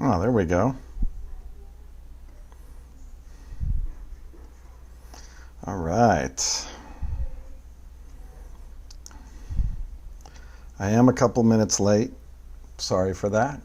Oh, there we go. All right. I am a couple minutes late. Sorry for that.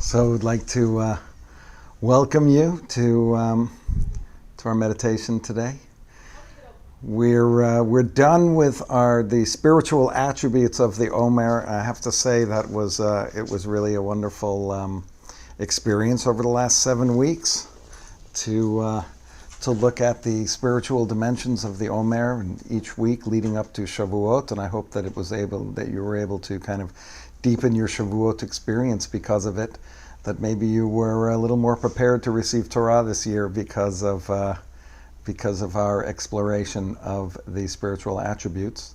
So I'd like to welcome you to our meditation today. We're done with the spiritual attributes of the Omer. I have to say that it was really a wonderful experience over the last 7 weeks to look at the spiritual dimensions of the Omer and each week leading up to Shavuot. And I hope that you were able to kind of deepen your Shavuot experience because of it. That maybe you were a little more prepared to receive Torah this year because of our exploration of the spiritual attributes.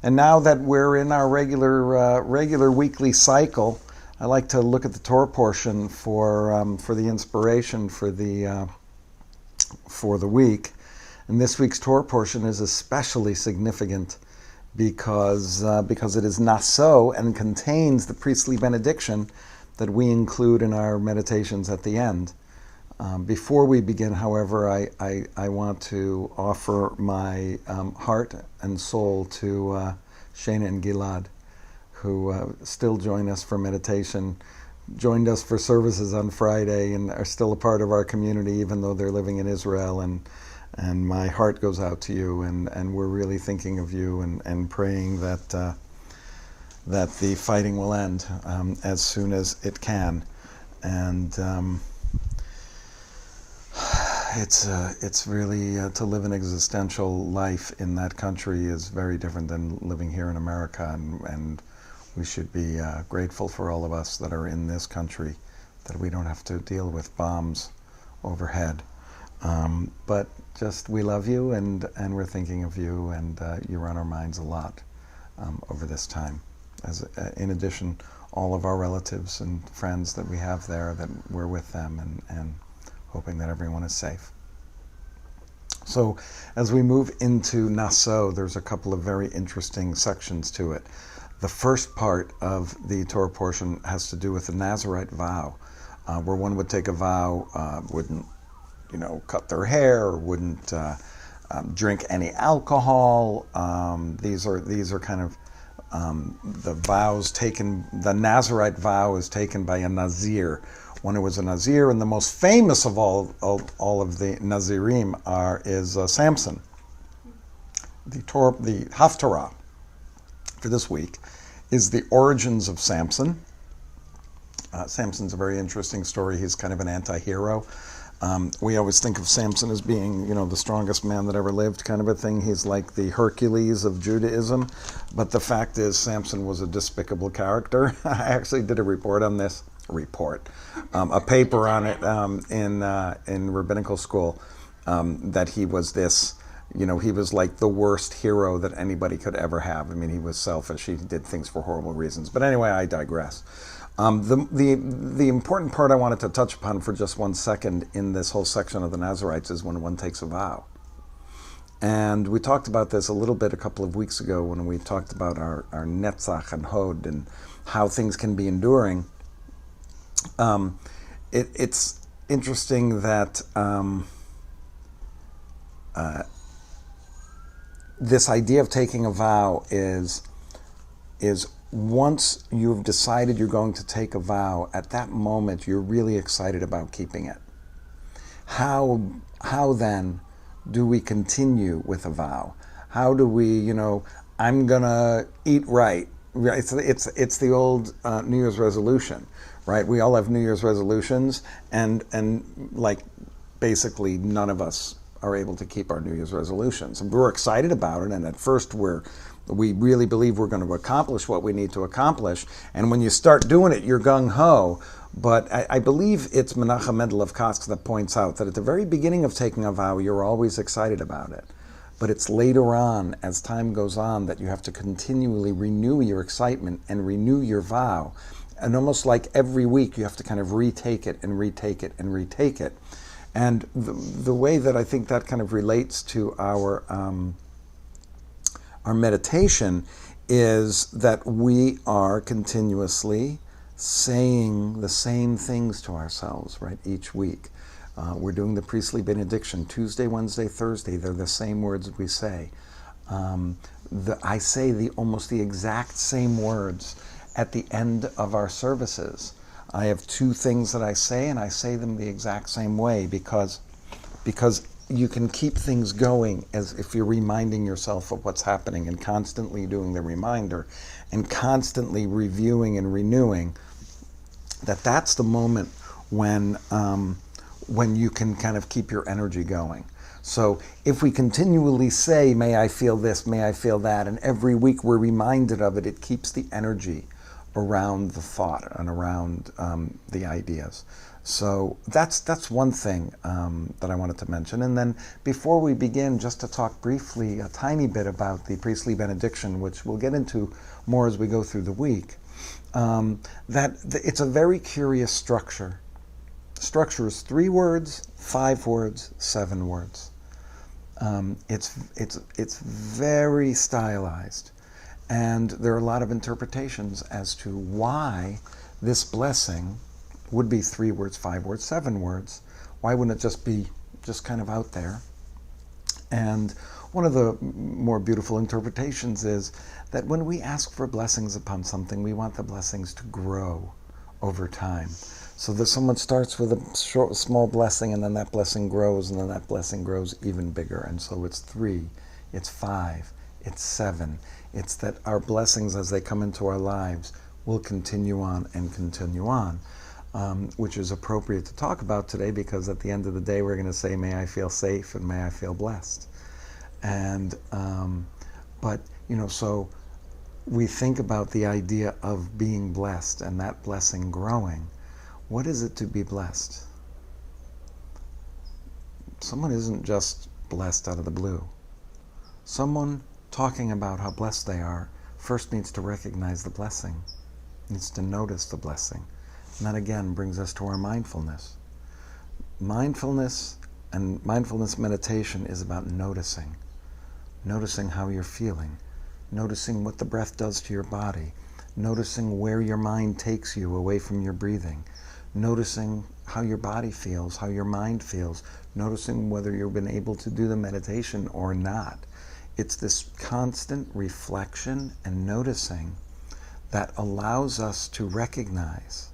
And now that we're in our regular weekly cycle, I like to look at the Torah portion for the inspiration for the week. And this week's Torah portion is especially significant because it is naso and contains the priestly benediction that we include in our meditations at the end. Before we begin, however, I want to offer my heart and soul to Shana and Gilad, who still join us for meditation, joined us for services on Friday, and are still a part of our community, even though they're living in Israel. And my heart goes out to you, and we're really thinking of you and praying that the fighting will end as soon as it can. And it's really to live an existential life in that country is very different than living here in America, and we should be grateful for all of us that are in this country, that we don't have to deal with bombs overhead. But just we love you, and we're thinking of you, and you're on our minds a lot over this time. In addition, all of our relatives and friends that we have there, that we're with them and hoping that everyone is safe. So as we move into Naso, there's a couple of very interesting sections to it. The first part of the Torah portion has to do with the Nazirite vow, where one would take a vow, wouldn't cut their hair, or wouldn't drink any alcohol. These are kind of the vows taken. The Nazirite vow is taken by a Nazir. One who was a Nazir, and the most famous of all of the Nazirim is Samson. The Haftarah for this week is the origins of Samson. Samson's a very interesting story. He's kind of an anti-hero. We always think of Samson as being, the strongest man that ever lived, kind of a thing. He's like the Hercules of Judaism. But the fact is, Samson was a despicable character. I actually did a report on this. A paper on it in rabbinical school, that he was this, he was like the worst hero that anybody could ever have. I mean, he was selfish. He did things for horrible reasons. But anyway, I digress. The important part I wanted to touch upon for just 1 second in this whole section of the Nazirites is when one takes a vow. And we talked about this a little bit a couple of weeks ago when we talked about our Netzach and Hod and how things can be enduring. It's interesting that this idea of taking a vow is once you've decided you're going to take a vow, at that moment you're really excited about keeping it. How then do we continue with a vow? How do we, I'm gonna eat right. It's the old New Year's resolution, right? We all have New Year's resolutions, and like basically none of us are able to keep our New Year's resolutions. And we're excited about it, and at first we really believe we're going to accomplish what we need to accomplish. And when you start doing it, you're gung-ho. But I believe it's Menachem Mendel of Kosk that points out that at the very beginning of taking a vow, you're always excited about it. but it's later on, as time goes on, that you have to continually renew your excitement and renew your vow. And almost like every week, you have to kind of retake it and retake it and retake it. And the way that I think that kind of relates to our meditation is that we are continuously saying the same things to ourselves, right, each week. We're doing the priestly benediction Tuesday, Wednesday, Thursday. They're the same words we say. I say almost the exact same words at the end of our services. I have two things that I say, and I say them the exact same way because you can keep things going as if you're reminding yourself of what's happening and constantly doing the reminder and constantly reviewing and renewing. That's the moment when you can kind of keep your energy going. So if we continually say, may I feel this, may I feel that, and every week we're reminded of it, it keeps the energy around the thought and around the ideas. So that's one thing that I wanted to mention. And then before we begin, just to talk briefly a tiny bit about the priestly benediction, which we'll get into more as we go through the week, it's a very curious structure. Structure is 3 words, 5 words, 7 words. It's very stylized. And there are a lot of interpretations as to why this blessing would be 3 words, 5 words, 7 words. Why wouldn't it just be kind of out there? And one of the more beautiful interpretations is that when we ask for blessings upon something, we want the blessings to grow over time. So that someone starts with a small blessing, and then that blessing grows, and then that blessing grows even bigger. And so it's 3, it's 5, it's 7. It's that our blessings as they come into our lives will continue on and continue on, which is appropriate to talk about today because at the end of the day we're going to say, may I feel safe and may I feel blessed. And but so we think about the idea of being blessed and that blessing growing. What is it to be blessed? Someone isn't just blessed out of the blue. Someone talking about how blessed they are first needs to recognize the blessing, needs to notice the blessing. And that again brings us to our mindfulness. Mindfulness and mindfulness meditation is about noticing how you're feeling, noticing what the breath does to your body, noticing where your mind takes you away from your breathing, noticing how your body feels, how your mind feels, noticing whether you've been able to do the meditation or not. It's this constant reflection and noticing that allows us to recognize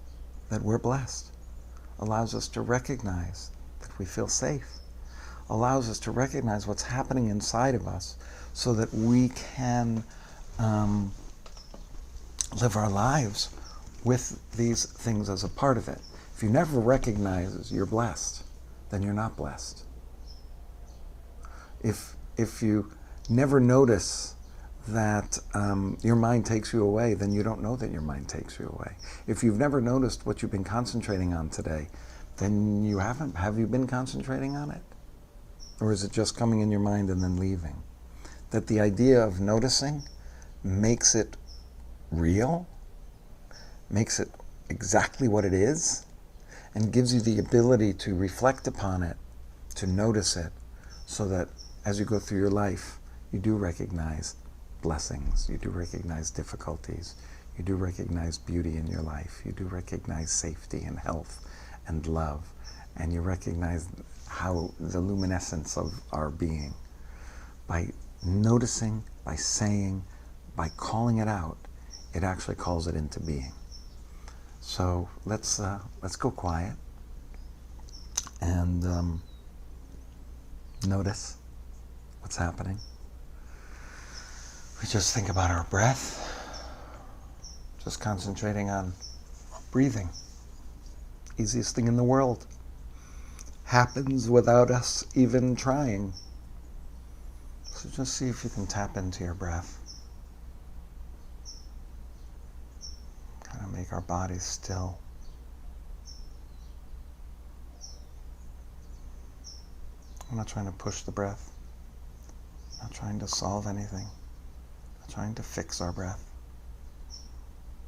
that we're blessed, allows us to recognize that we feel safe, allows us to recognize what's happening inside of us so that we can live our lives with these things as a part of it. If you never recognize you're blessed, then you're not blessed. If you never notice that your mind takes you away, then you don't know that your mind takes you away. If you've never noticed what you've been concentrating on today, then you haven't. Have you been concentrating on it? Or is it just coming in your mind and then leaving? That the idea of noticing makes it real, makes it exactly what it is, and gives you the ability to reflect upon it, to notice it, so that as you go through your life, you do recognize blessings, you do recognize difficulties, you do recognize beauty in your life, you do recognize safety and health and love, and you recognize how the luminescence of our being. By noticing, by saying, by calling it out, it actually calls it into being. So let's go quiet and notice what's happening. We just think about our breath, just concentrating on breathing. Easiest thing in the world. Happens without us even trying. So just see if you can tap into your breath. Kind of make our bodies still. I'm not trying to push the breath. Not trying to solve anything, not trying to fix our breath.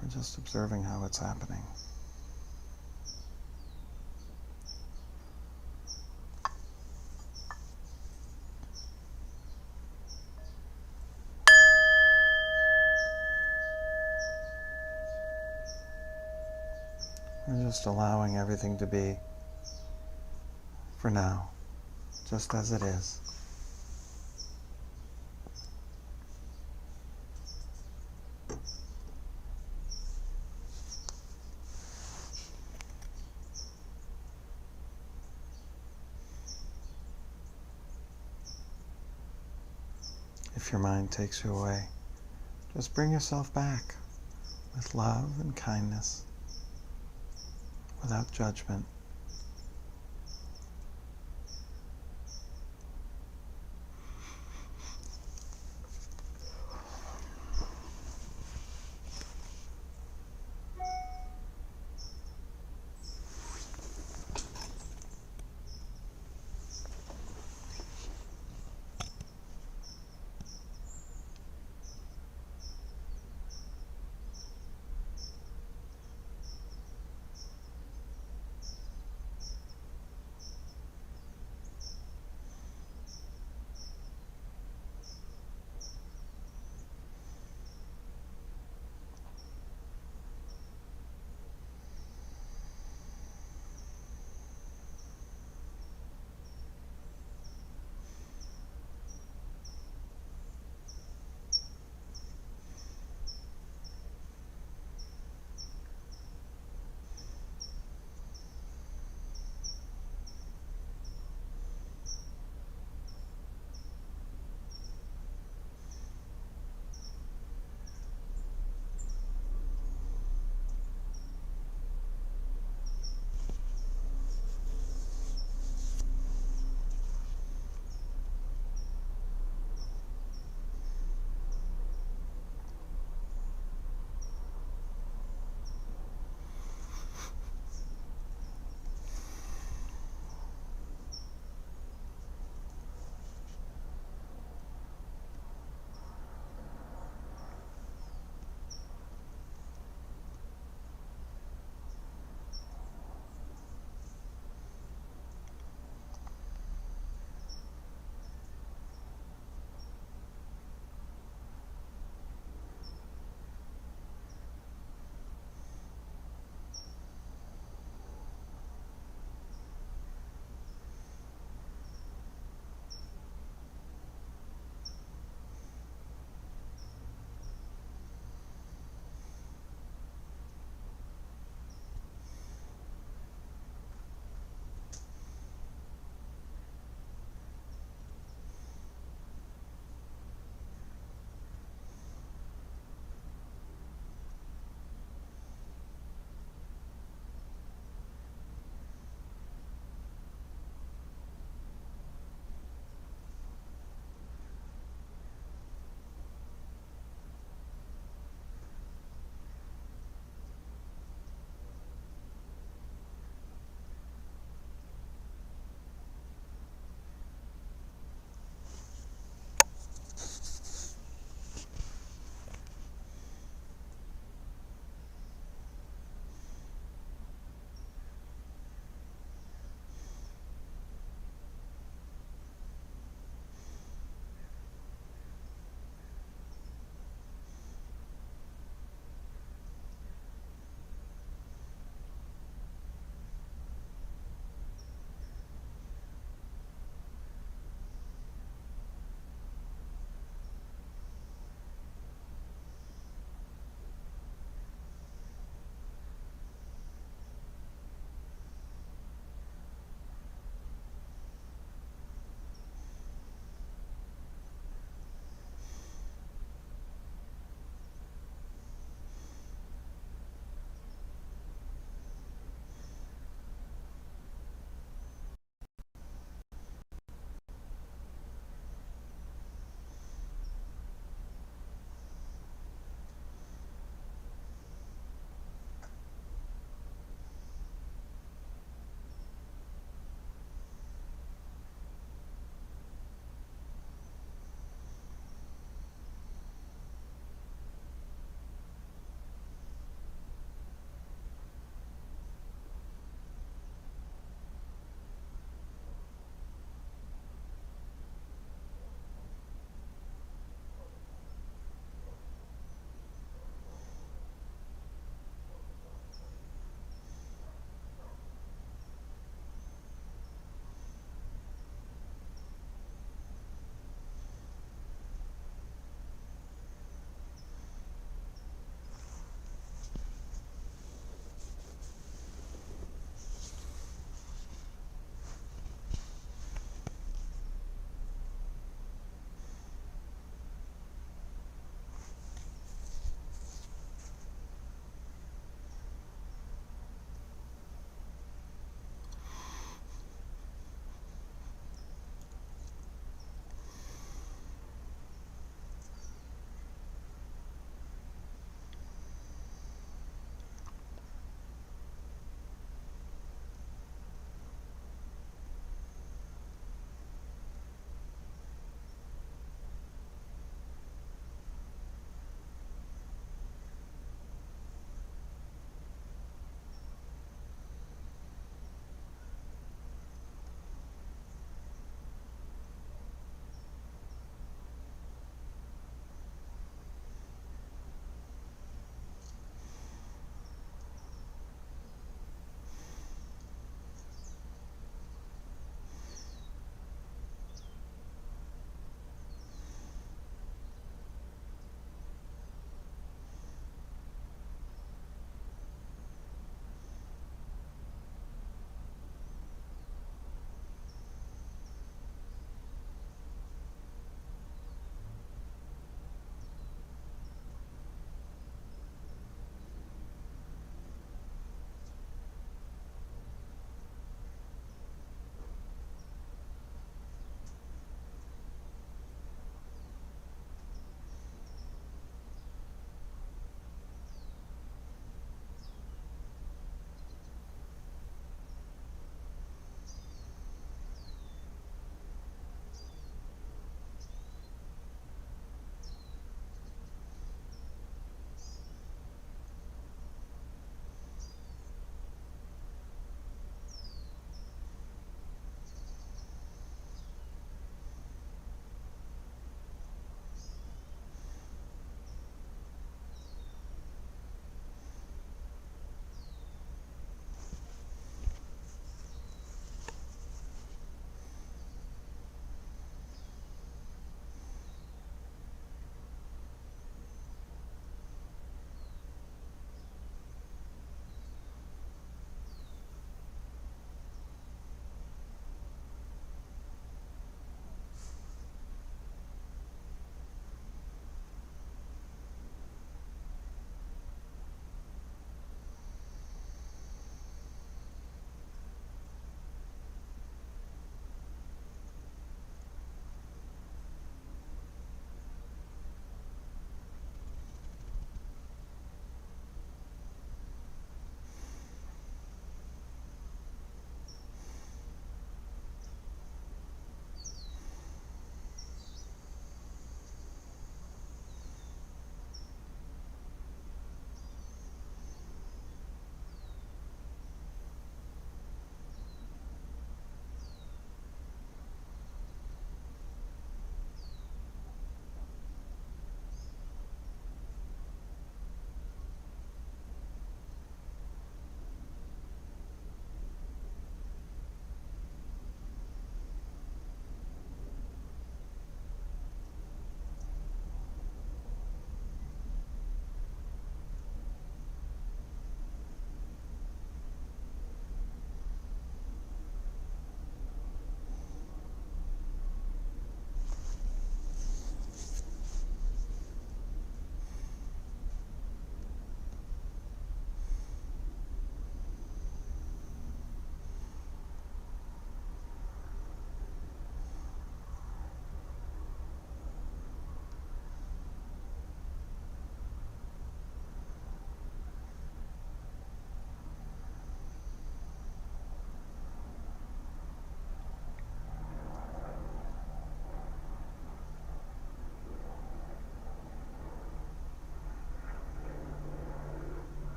We're just observing how it's happening. We're just allowing everything to be, for now, just as it is. If your mind takes you away, just bring yourself back with love and kindness, without judgment.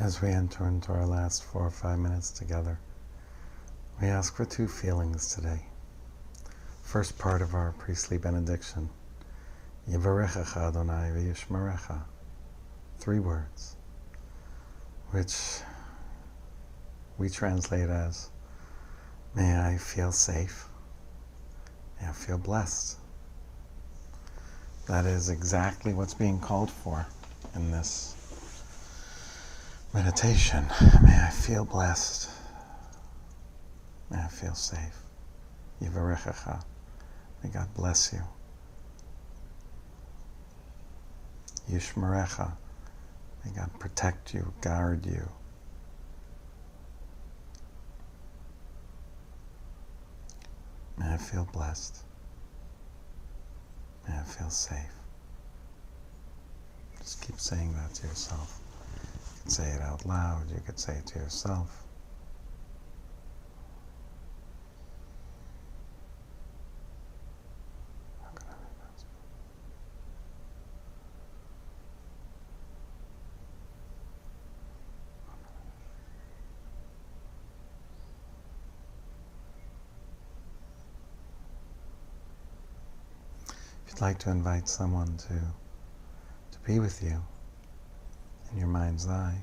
As we enter into our last 4 or 5 minutes together, we ask for 2 feelings today. First part of our priestly benediction, Yivarechecha Adonai v'yishmerecha. 3 words, which we translate as, may I feel safe, may I feel blessed. That is exactly what's being called for in this meditation. May I feel blessed. May I feel safe. Yivarechecha. May God bless you. Yishmerecha. May God protect you, guard you. May I feel blessed. May I feel safe. Just keep saying that to yourself. You could say it out loud. You could say it to yourself. If you'd like to invite someone to be with you in your mind's eye,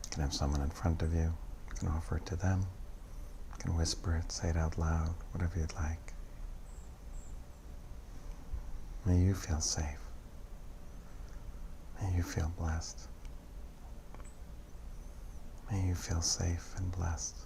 you can have someone in front of you. You can offer it to them. You can whisper it, say it out loud, whatever you'd like. May you feel safe. May you feel blessed. May you feel safe and blessed.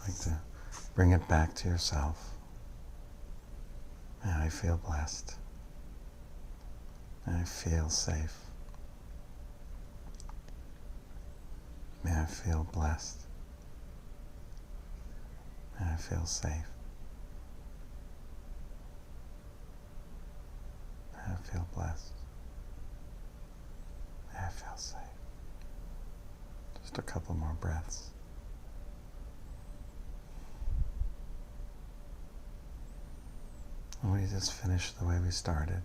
Like to bring it back to yourself. May I feel blessed. May I feel safe. May I feel blessed. May I feel safe. May I feel blessed. May I feel safe. Just a couple more breaths. And we just finished the way we started.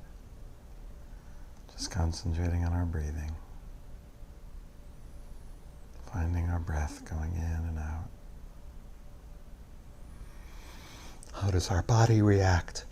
Just concentrating on our breathing. Finding our breath going in and out. How does our body react?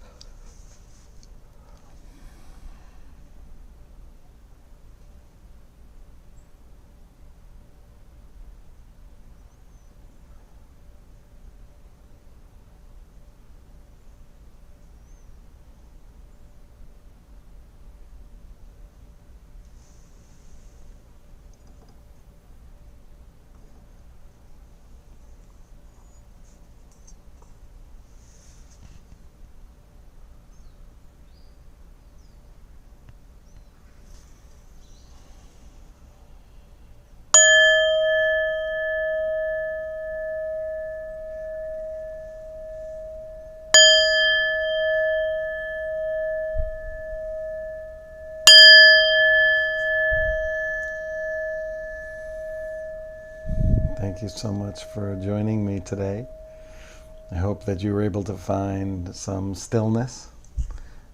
Thank you so much for joining me today. I hope that you were able to find some stillness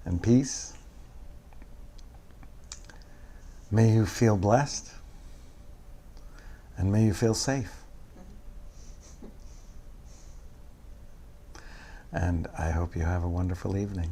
and peace. May you feel blessed, and may you feel safe. And I hope you have a wonderful evening.